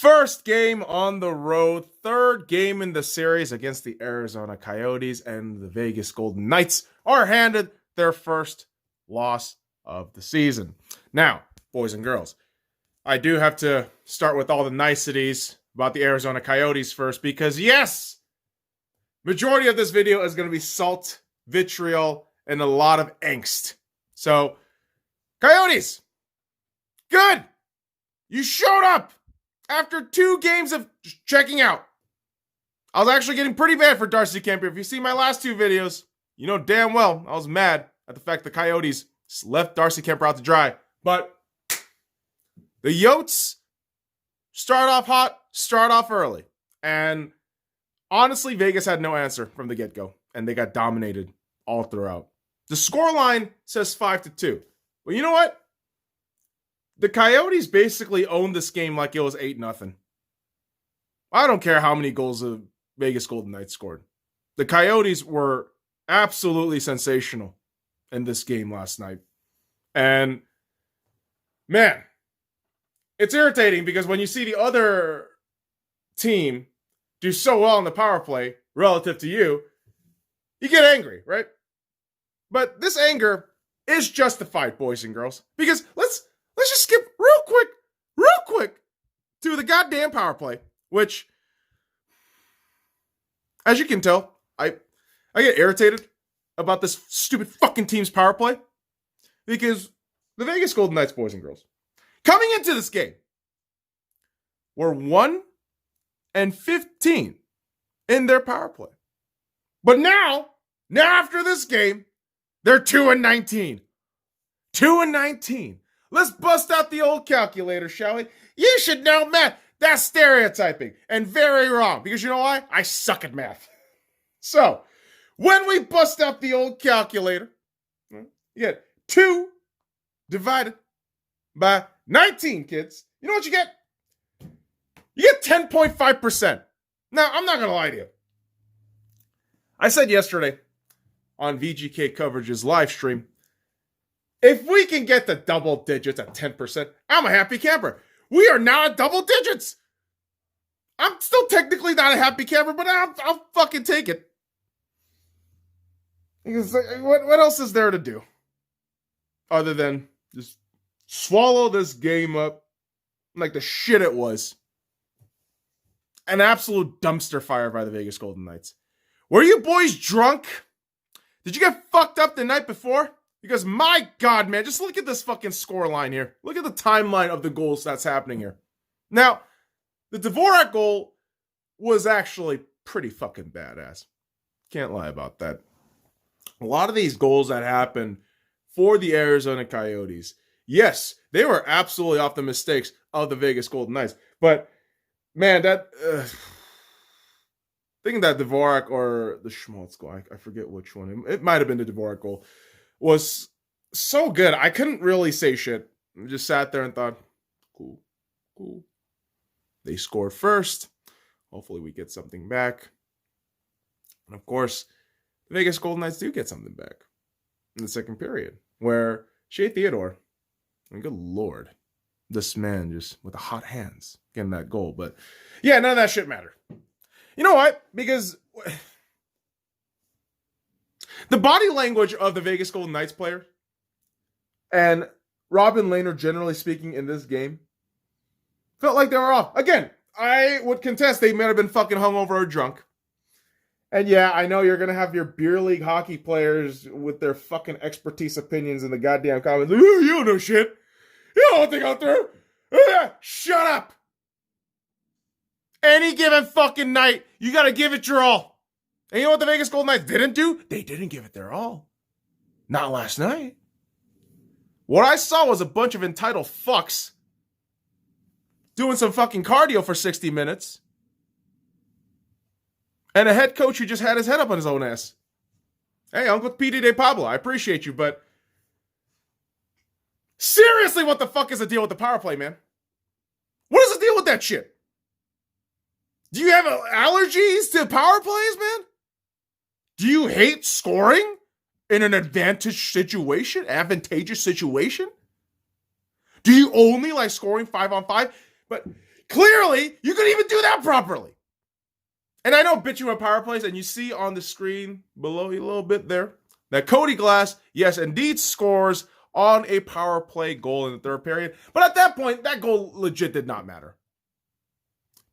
First game on the road, third game in the series against the Arizona Coyotes, and the Vegas Golden Knights are handed their first loss of the season. Now, boys and girls, I do have to start with all the niceties about the Arizona Coyotes first, because yes, majority of this video is going to be salt, vitriol, and a lot of angst. So, Coyotes, good. You showed up after 2 games of checking out. I was actually getting pretty mad for Darcy Kuemper. If you see my last 2 videos, you know damn well I was mad at the fact the Coyotes left Darcy Kuemper out to dry. But the Yotes start off hot, start off early. And honestly, Vegas had no answer from the get-go, and they got dominated all throughout. The scoreline says 5-2. But you know what? The Coyotes basically owned this game like it was 8-0. I don't care how many goals the Vegas Golden Knights scored. The Coyotes were absolutely sensational in this game last night. And, man, it's irritating because when you see the other team do so well in the power play relative to you, you get angry, right? But this anger is justified, boys and girls, because let's just skip real quick to the goddamn power play, which, as you can tell, I get irritated about this stupid fucking team's power play, because the Vegas Golden Knights, boys and girls, coming into this game, were 1-15 in their power play. But now after this game, they're 2-19. 2-19. Let's bust out the old calculator, shall we? You should know math. That's stereotyping and very wrong, because you know why? I suck at math. So, when we bust out the old calculator, you get 2 divided by 19, kids. You know what you get? You get 10.5%. Now, I'm not going to lie to you. I said yesterday on VGK Coverage's live stream, if we can get the double digits at 10%, I'm a happy camper. We are now at double digits. I'm still technically not a happy camper, but I'll fucking take it. Because what else is there to do other than just swallow this game up like the shit it was? An absolute dumpster fire by the Vegas Golden Knights. Were you boys drunk? Did you get fucked up the night before? Because my God, man, just look at this fucking score line here. Look at the timeline of the goals that's happening here. Now, the Dvorak goal was actually pretty fucking badass. Can't lie about that. A lot of these goals that happened for the Arizona Coyotes, yes, they were absolutely off the mistakes of the Vegas Golden Knights. But, man, that... thinking that Dvorak or the Schmaltz goal, I forget which one. It might have been the Dvorak goal. Was so good. I couldn't really say shit. I just sat there and thought, cool. They scored first. Hopefully we get something back. And of course, the Vegas Golden Knights do get something back in the second period, where Shea Theodore, and good Lord, this man just with the hot hands getting that goal. But yeah, none of that shit mattered. You know what? Because the body language of the Vegas Golden Knights player and Robin Lehner, generally speaking, in this game, felt like they were off. Again, I would contest they might have been fucking hungover or drunk. And yeah, I know you're going to have your beer league hockey players with their fucking expertise opinions in the goddamn comments. You don't know shit. You don't know what they go through. Shut up. Any given fucking night, you got to give it your all. And you know what the Vegas Golden Knights didn't do? They didn't give it their all. Not last night. What I saw was a bunch of entitled fucks doing some fucking cardio for 60 minutes. And a head coach who just had his head up on his own ass. Hey, Uncle P.D. De Pablo, I appreciate you, but seriously, what the fuck is the deal with the power play, man? What is the deal with that shit? Do you have allergies to power plays, man? Do you hate scoring in an advantageous situation? Do you only like scoring 5-on-5? But clearly, you couldn't even do that properly. And I know bitching about power plays, and you see on the screen below you a little bit there that Cody Glass, yes, indeed scores on a power play goal in the third period. But at that point, that goal legit did not matter.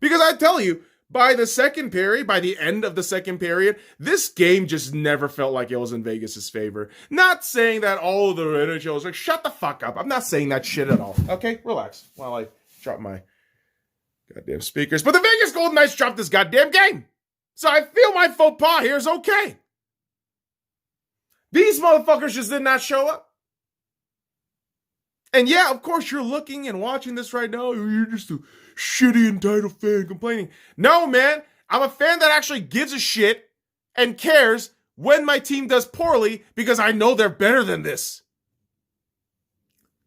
Because I tell you, by the second period, by the end of the second period, this game just never felt like it was in Vegas' favor. Not saying that all the NHL is like, shut the fuck up. I'm not saying that shit at all. Okay, relax while I drop my goddamn speakers. But the Vegas Golden Knights dropped this goddamn game. So I feel my faux pas here is okay. These motherfuckers just did not show up. And yeah, of course, you're looking and watching this right now. You're just a shitty, entitled fan complaining. No, man. I'm a fan that actually gives a shit and cares when my team does poorly because I know they're better than this.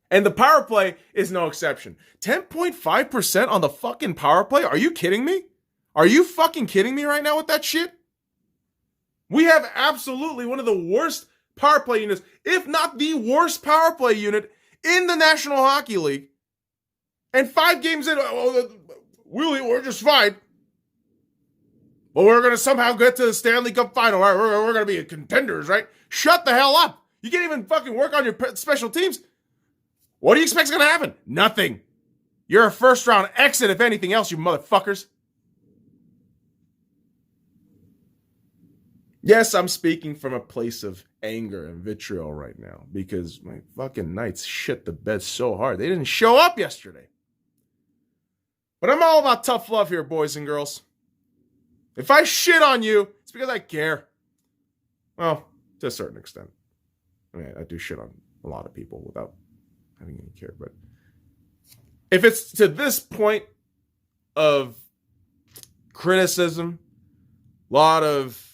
And the power play is no exception. 10.5% on the fucking power play? Are you kidding me? Are you fucking kidding me right now with that shit? We have absolutely one of the worst power play units, if not the worst power play unit in the National Hockey League. And 5 games in, we're just fine. But we're going to somehow get to the Stanley Cup final, right? We're going to be contenders, right? Shut the hell up. You can't even fucking work on your special teams. What do you expect is going to happen? Nothing. You're a first round exit, if anything else, you motherfuckers. Yes, I'm speaking from a place of anger and vitriol right now because my fucking Knights shit the bed so hard. They didn't show up yesterday. But I'm all about tough love here, boys and girls. If I shit on you, it's because I care. Well, to a certain extent. I mean, I do shit on a lot of people without having any care. But if it's to this point of criticism, a lot of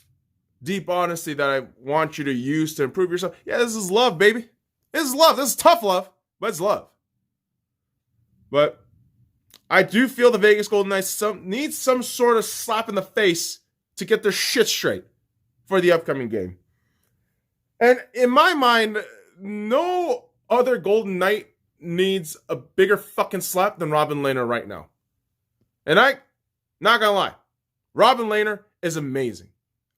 deep honesty that I want you to use to improve yourself. Yeah, this is love, baby. This is love. This is tough love, but it's love. But I do feel the Vegas Golden Knights need some sort of slap in the face to get their shit straight for the upcoming game. And in my mind, no other Golden Knight needs a bigger fucking slap than Robin Lehner right now. And I, not gonna lie, Robin Lehner is amazing.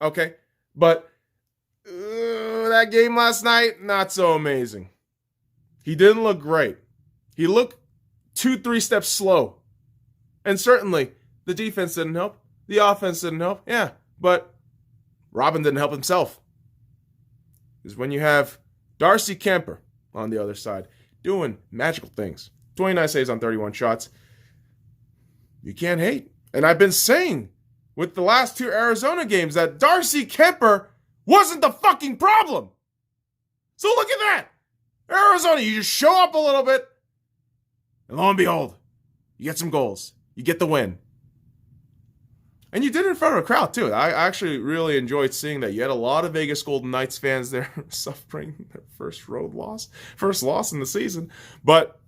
Okay? But that game last night, not so amazing. He didn't look great. He looked 2-3 steps slow. And certainly, the defense didn't help. The offense didn't help. Yeah, but Robin didn't help himself. Because when you have Darcy Kuemper on the other side doing magical things, 29 saves on 31 shots, you can't hate. And I've been saying with the last 2 Arizona games that Darcy Kuemper wasn't the fucking problem. So look at that. Arizona, you just show up a little bit, and lo and behold, you get some goals. You get the win. And you did it in front of a crowd, too. I actually really enjoyed seeing that. You had a lot of Vegas Golden Knights fans there suffering their first loss in the season. But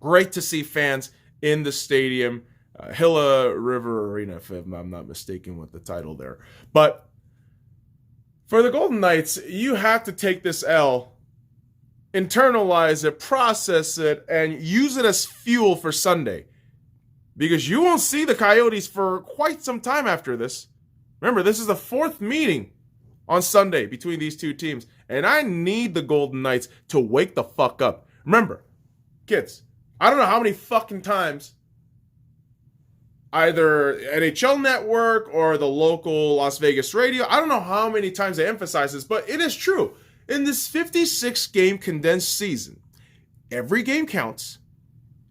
great to see fans in the stadium. Gila River Arena, if I'm not mistaken with the title there. But for the Golden Knights, you have to take this L, internalize it, process it, and use it as fuel for Sunday. Because you won't see the Coyotes for quite some time after this. Remember, this is the 4th meeting on Sunday between these two teams. And I need the Golden Knights to wake the fuck up. Remember, kids, I don't know how many fucking times either NHL Network or the local Las Vegas radio, I don't know how many times they emphasize this, but it is true. In this 56-game condensed season, every game counts,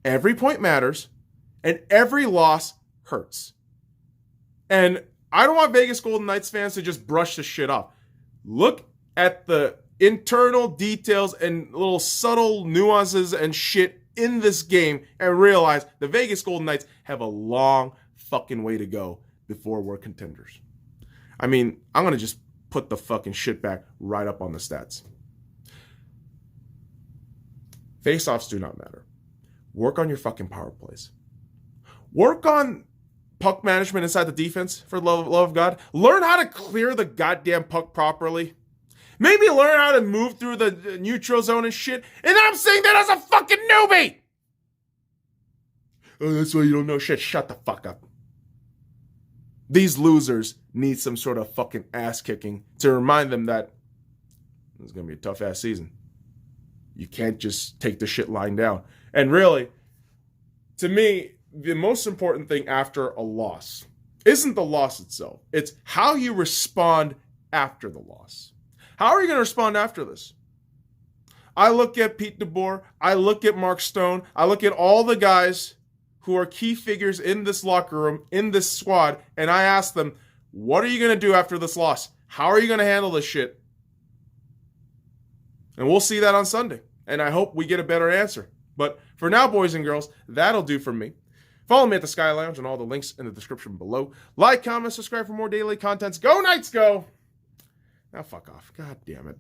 every point matters, and every loss hurts. And I don't want Vegas Golden Knights fans to just brush this shit off. Look at the internal details and little subtle nuances and shit in this game and realize the Vegas Golden Knights have a long fucking way to go before we're contenders. I mean, I'm going to just put the fucking shit back right up on the stats. Face-offs do not matter. Work on your fucking power plays. Work on puck management inside the defense, for the love of God. Learn how to clear the goddamn puck properly. Maybe learn how to move through the neutral zone and shit. And I'm saying that as a fucking newbie. oh, that's why you don't know shit. Shut the fuck up. These losers need some sort of fucking ass kicking to remind them that it's going to be a tough ass season. You can't just take the shit lying down. And really, to me, the most important thing after a loss isn't the loss itself. It's how you respond after the loss. How are you going to respond after this? I look at Pete DeBoer. I look at Mark Stone. I look at all the guys who are key figures in this locker room, in this squad, and I ask them, what are you going to do after this loss? How are you going to handle this shit? And we'll see that on Sunday. And I hope we get a better answer. But for now, boys and girls, that'll do for me. Follow me at the Sky Lounge and all the links in the description below. Like, comment, subscribe for more daily contents. Go Knights, go! Now fuck off. God damn it.